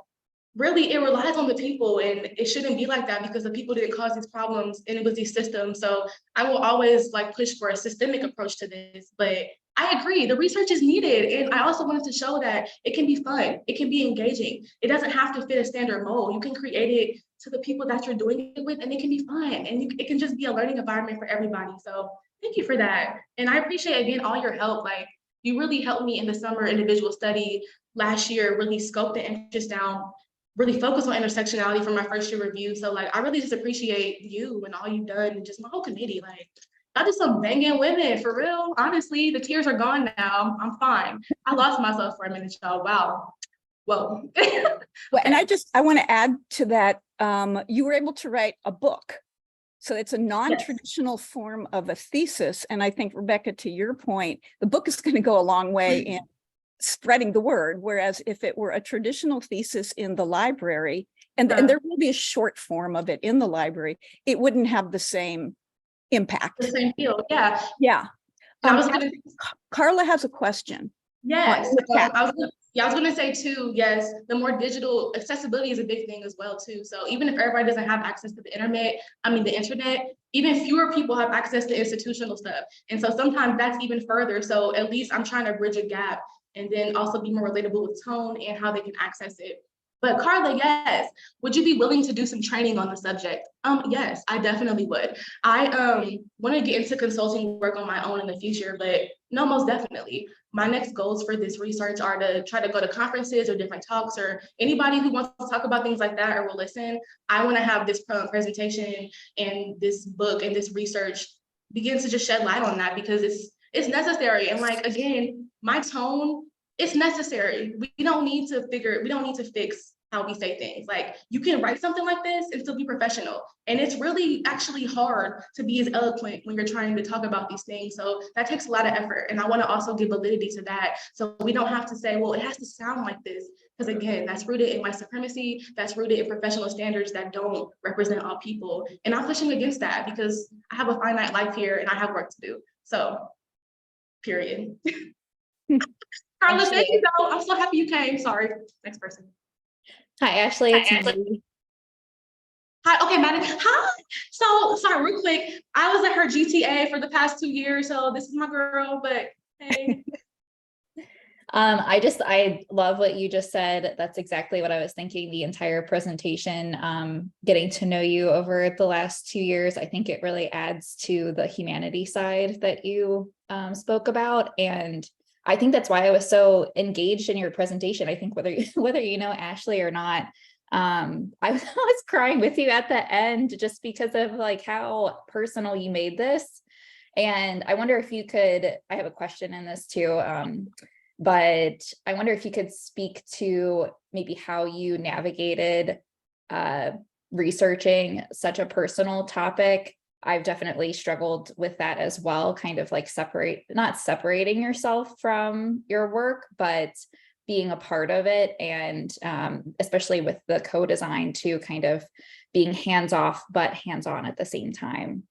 really it relies on the people, and it shouldn't be like that because the people didn't cause these problems and it was these systems. So I will always like push for a systemic approach to this, but I agree, the research is needed. And I also wanted to show that it can be fun, it can be engaging. It doesn't have to fit a standard mold. You can create it to the people that you're doing it with, and it can be fun, and it can just be a learning environment for everybody. So thank you for that. And I appreciate, again, all your help. Like you really helped me in the summer individual study last year, really scope the interest down, really focus on intersectionality for my first year review. So like, I really just appreciate you and all you've done and just my whole committee. Like, I just some banging women for real. Honestly, the tears are gone now. I'm fine. I lost myself for a minute, y'all. Wow. Whoa. Well, and I want to add to that, you were able to write a book. So it's a non-traditional form of a thesis. And I think, Rebecca, to your point, the book is going to go a long way in spreading the word. Whereas if it were a traditional thesis in the library, and there will be a short form of it in the library, it wouldn't have the same impact. The same field, yeah. Yeah. Carla has a question. Yes, I was gonna say too, yes, the more digital accessibility is a big thing as well too. So even if everybody doesn't have access to the internet, even fewer people have access to institutional stuff. And so sometimes that's even further. So at least I'm trying to bridge a gap and then also be more relatable with tone and how they can access it. But Carla, yes, would you be willing to do some training on the subject? Yes, I definitely would. I want to get into consulting work on my own in the future, but no, most definitely. My next goals for this research are to try to go to conferences or different talks, or anybody who wants to talk about things like that or will listen. I want to have this presentation and this book and this research begin to just shed light on that, because it's necessary. And like, again, my tone, it's necessary. We don't need to fix how we say things. Like, you can write something like this and still be professional. And it's really actually hard to be as eloquent when you're trying to talk about these things. So that takes a lot of effort. And I want to also give validity to that. So we don't have to say, well, it has to sound like this. Because again, that's rooted in white supremacy, that's rooted in professional standards that don't represent all people. And I'm pushing against that because I have a finite life here and I have work to do. So, period. Carla, thank you though. I'm so happy you came. Sorry. Next person. Hi, Ashley. It's Maddie. Hi. Okay, Maddie. Hi. So sorry, real quick. I was at her GTA for the past 2 years, so this is my girl. But hey. I love what you just said. That's exactly what I was thinking the entire presentation. Getting to know you over the last 2 years, I think it really adds to the humanity side that you spoke about. And I think that's why I was so engaged in your presentation. I think whether you know Ashley or not, I was crying with you at the end just because of like how personal you made this. And I wonder if you could, I have a question in this too, but I wonder if you could speak to maybe how you navigated researching such a personal topic. I've definitely struggled with that as well, kind of like not separating yourself from your work, but being a part of it. And especially with the co-design too, kind of being hands-off, but hands-on at the same time.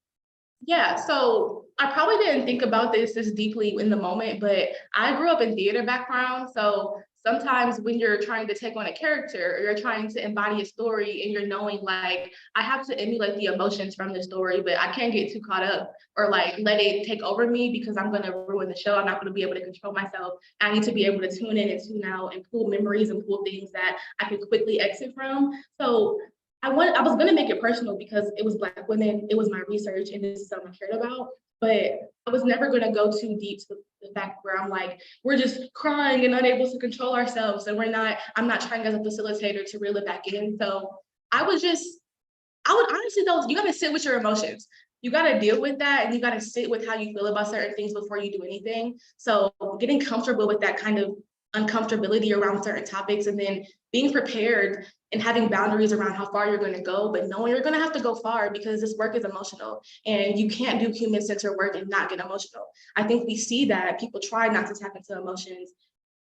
Yeah, so I probably didn't think about this deeply in the moment, but I grew up in theater background. So sometimes when you're trying to take on a character or you're trying to embody a story and you're knowing like, I have to emulate the emotions from the story, but I can't get too caught up or like let it take over me because I'm gonna ruin the show. I'm not gonna be able to control myself. I need to be able to tune in and tune out and pull memories and pull things that I can quickly exit from. So I was gonna make it personal because it was Black women, it was my research, and this is something I cared about. But I was never gonna go too deep to the fact where I'm like, we're just crying and unable to control ourselves, and I'm not trying as a facilitator to reel it back in. So I would honestly though, you gotta sit with your emotions. You gotta deal with that, and you gotta sit with how you feel about certain things before you do anything. So getting comfortable with that kind of uncomfortability around certain topics, and then being prepared and having boundaries around how far you're going to go, but knowing you're going to have to go far because this work is emotional and you can't do human-centered work and not get emotional. I think we see that people try not to tap into emotions,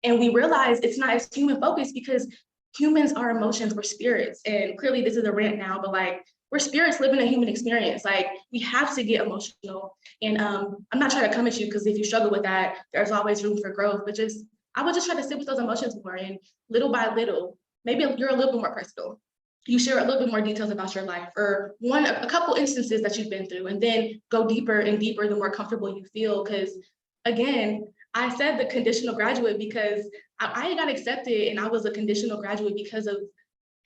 and we realize it's not as human focused because humans are emotions, we're spirits. And clearly this is a rant now, but like, we're spirits living a human experience. Like, we have to get emotional. And I'm not trying to come at you, because if you struggle with that, there's always room for growth, but I would just try to sit with those emotions more, and little by little, maybe you're a little bit more personal. You share a little bit more details about your life, or a couple instances that you've been through, and then go deeper and deeper the more comfortable you feel. Because again, I said the conditional graduate because I got accepted, and I was a conditional graduate because of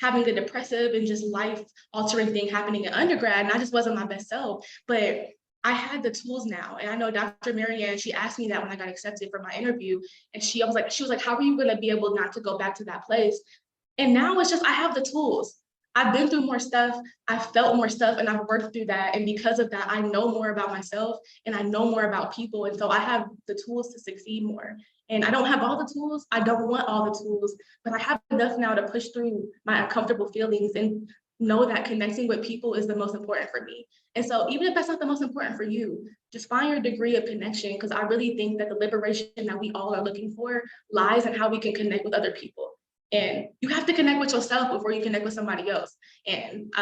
having a depressive and just life altering thing happening in undergrad, and I just wasn't my best self. But I had the tools now. And I know Dr. Marianne, she asked me that when I got accepted for my interview, and she was like, how are you gonna be able not to go back to that place? And now it's just, I have the tools. I've been through more stuff, I've felt more stuff, and I've worked through that. And because of that, I know more about myself and I know more about people. And so I have the tools to succeed more. And I don't have all the tools, I don't want all the tools, but I have enough now to push through my uncomfortable feelings and know that connecting with people is the most important for me. And so even if that's not the most important for you, just find your degree of connection, because I really think that the liberation that we all are looking for lies in how we can connect with other people. And you have to connect with yourself before you connect with somebody else. And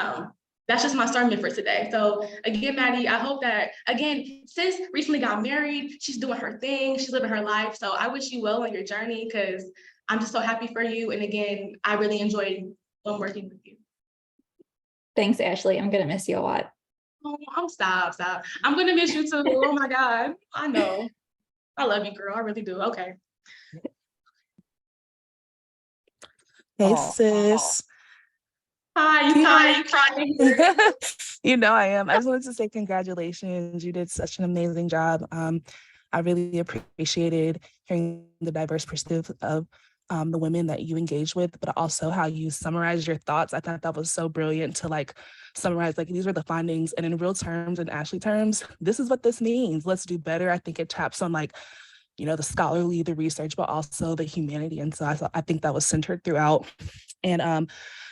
that's just my sermon for today. So again, Maddie, I hope that, again, sis recently got married, she's doing her thing, she's living her life. So I wish you well on your journey, because I'm just so happy for you. And again, I really enjoyed working with you. Thanks, Ashley. I'm gonna miss you a lot. Oh, stop. I'm gonna miss you too. Oh my God, I know. I love you, girl. I really do. Okay. Hey, sis. Hi, you crying? You know I am. I just wanted to say congratulations. You did such an amazing job. I really appreciated hearing the diverse perspective of the women that you engaged with, but also how you summarized your thoughts. I thought that was so brilliant to like summarize, like, these were the findings, and in real terms and Ashley terms, this is what this means. Let's do better. I think it taps on, like, you know, the scholarly, the research, but also the humanity. And so I think that was centered throughout. And I'm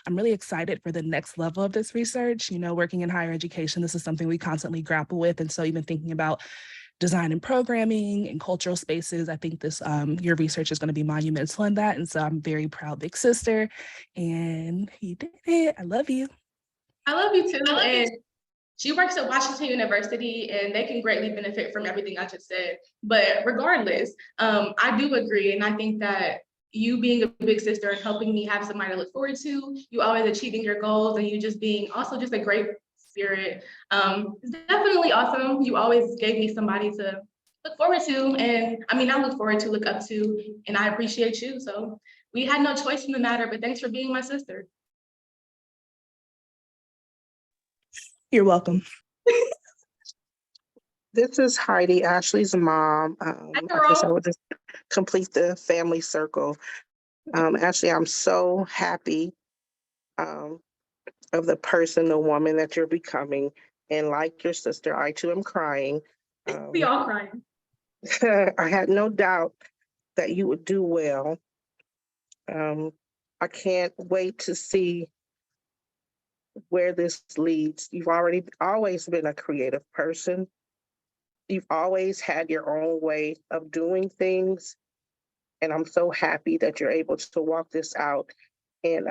really excited for the next level of this research. You know, working in higher education, this is something we constantly grapple with. And so even thinking about design and programming and cultural spaces, I think this your research is going to be monumental in that. And so I'm very proud big sister, and you did it. I love you. I love you too. And she works at Washington University, and they can greatly benefit from everything I just said. But regardless, I do agree. And I think that you being a big sister and helping me have somebody to look forward to, you always achieving your goals, and you just being also just a great spirit. It's definitely awesome. You always gave me somebody to look forward to. And I mean, I look forward to, look up to, and I appreciate you. So we had no choice in the matter, but thanks for being my sister. You're welcome. This is Heidi, Ashley's mom. I guess I would just complete the family circle. Ashley, I'm so happy of the person, the woman that you're becoming. And like your sister, I too am crying. We all crying. I had no doubt that you would do well. I can't wait to see where this leads. You've always been a creative person. You've always had your own way of doing things. And I'm so happy that you're able to walk this out and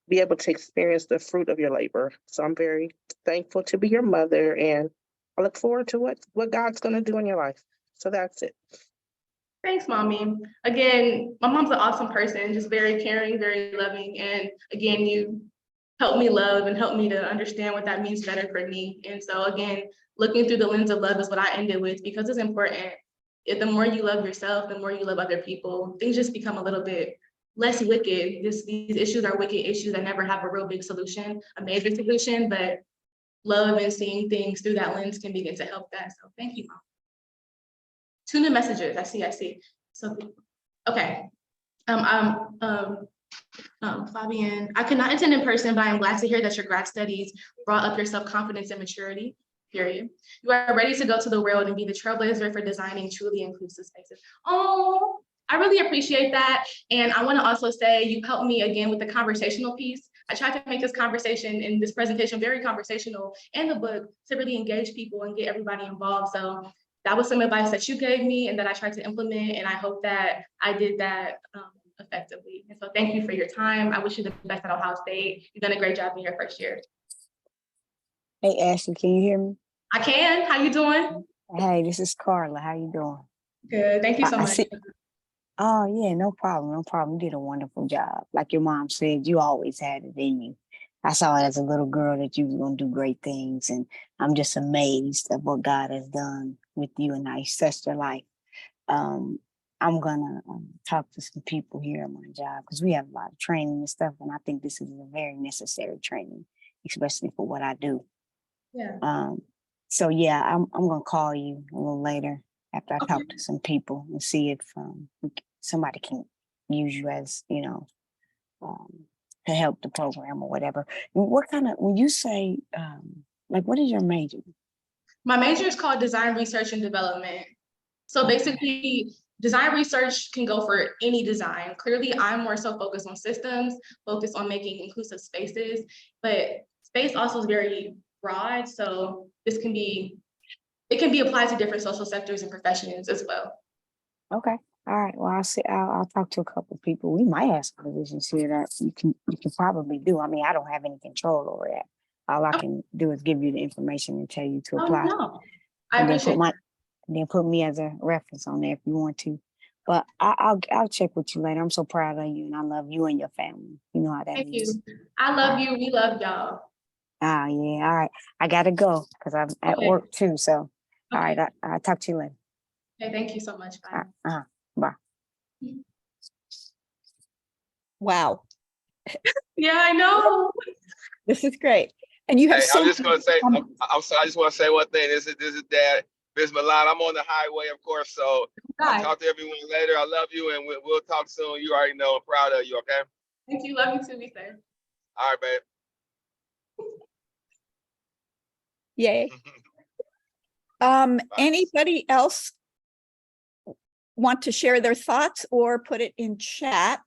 be able to experience the fruit of your labor. So I'm very thankful to be your mother, and I look forward to what God's going to do in your life. So that's it. Thanks, Mommy. Again, my mom's an awesome person, just very caring, very loving. And again, you helped me love and helped me to understand what that means better for me. And so again, looking through the lens of love is what I ended with, because it's important. The more you love yourself, the more you love other people, things just become a little bit less wicked. These issues are wicked issues that never have a real big solution, a major solution, but love and seeing things through that lens can begin to help that. So thank you, Mom. 2 new messages, I see. So, okay. Fabian, I could not attend in person, but I am glad to hear that your grad studies brought up your self-confidence and maturity, period. You are ready to go to the world and be the trailblazer for designing truly inclusive spaces. Oh, I really appreciate that. And I want to also say you helped me again with the conversational piece. I tried to make this conversation and this presentation very conversational and the book to really engage people and get everybody involved. So that was some advice that you gave me and that I tried to implement. And I hope that I did that effectively. And so thank you for your time. I wish you the best at Ohio State. You've done a great job in your first year. Hey, Ashley, can you hear me? I can. How you doing? Hey, this is Carla. How you doing? Good. Thank you so I much. see. Oh, yeah, no problem. No problem. You did a wonderful job. Like your mom said, you always had it in you. I saw as a little girl that you were going to do great things. And I'm just amazed at what God has done with you and how He touched your life. I'm going to talk to some people here at my job because we have a lot of training and stuff. And I think this is a very necessary training, especially for what I do. Yeah. So yeah, I'm going to call you a little later after I talk to some people and see if somebody can use you as, to help the program or whatever. And what kind of, when you say, like, what is your major? My major is called Design Research and Development. So basically, design research can go for any design. Clearly, I'm more so focused on systems, focused on making inclusive spaces, but space also is very broad. So it can be applied to different social sectors and professions as well. Okay. All right. Well, I'll talk to a couple of people. We might have some positions here that you can probably do. I mean, I don't have any control over that. All I can do is give you the information and tell you to apply. No. I And appreciate then put me as a reference on there if you want to. But I'll check with you later. I'm so proud of you and I love you and your family. You know how that Thank is. you. I love you. We love y'all. Ah, yeah. All right. I gotta go because I'm at work too. So all right, I'll talk to you later. Okay, thank you so much. Bye. Bye. Wow, Yeah, I know. this is great. And you have Hey, so I'm just gonna say, um, I'm sorry. I just want to say one thing. This is Dad, Miss Milan. I'm on the highway, of course. So I'll talk to everyone later. I love you, and we'll talk soon. You already know I'm proud of you. Okay. Thank you. Love you too, be safe. All right, babe. yay. Anybody else want to share their thoughts or put it in chat?